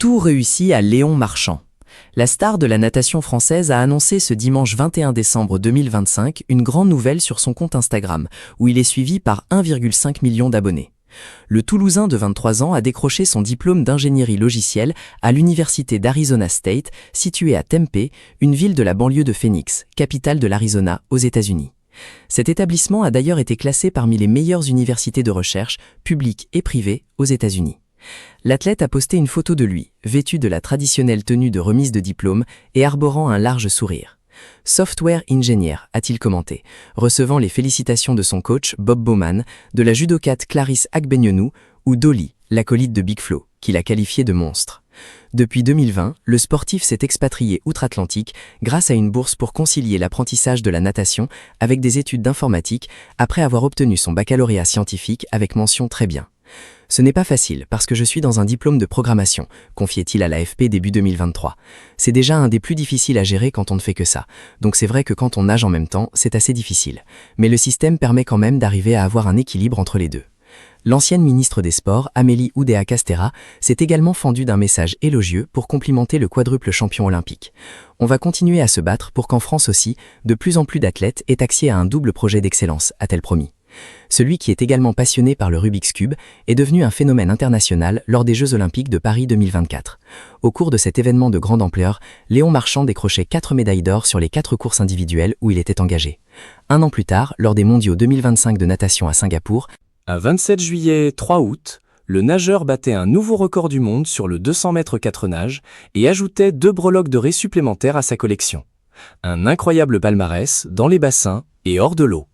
Tout réussit à Léon Marchand. La star de la natation française a annoncé ce dimanche 21 décembre 2025 une grande nouvelle sur son compte Instagram, où il est suivi par 1,5 million d'abonnés. Le Toulousain de 23 ans a décroché son diplôme d'ingénierie logicielle à l'Université d'Arizona State, située à Tempe, une ville de la banlieue de Phoenix, capitale de l'Arizona, aux États-Unis. Cet établissement a d'ailleurs été classé parmi les meilleures universités de recherche, publiques et privées, aux États-Unis. L'athlète a posté une photo de lui, vêtu de la traditionnelle tenue de remise de diplôme et arborant un large sourire. « Software engineer », a-t-il commenté, recevant les félicitations de son coach Bob Bowman, de la judokate Clarisse Agbenienou ou Dolly, l'acolyte de Big Flo, qui l'a qualifié de monstre. Depuis 2020, le sportif s'est expatrié outre-Atlantique grâce à une bourse pour concilier l'apprentissage de la natation avec des études d'informatique après avoir obtenu son baccalauréat scientifique avec mention très bien. Ce n'est pas facile parce que je suis dans un diplôme de programmation, confiait-il à l'AFP début 2023. C'est déjà un des plus difficiles à gérer quand on ne fait que ça. Donc c'est vrai que quand on nage en même temps, c'est assez difficile. Mais le système permet quand même d'arriver à avoir un équilibre entre les deux. L'ancienne ministre des Sports, Amélie Oudéa-Castéra, s'est également fendue d'un message élogieux pour complimenter le quadruple champion olympique. On va continuer à se battre pour qu'en France aussi, de plus en plus d'athlètes aient accès à un double projet d'excellence, a-t-elle promis. Celui qui est également passionné par le Rubik's Cube est devenu un phénomène international lors des Jeux Olympiques de Paris 2024. Au cours de cet événement de grande ampleur, Léon Marchand décrochait 4 médailles d'or sur les 4 courses individuelles où il était engagé. Un an plus tard, lors des mondiaux 2025 de natation à Singapour, à 27 juillet 3 août, le nageur battait un nouveau record du monde sur le 200 mètres 4 nages et ajoutait 2 breloques dorées supplémentaires à sa collection. Un incroyable palmarès dans les bassins et hors de l'eau.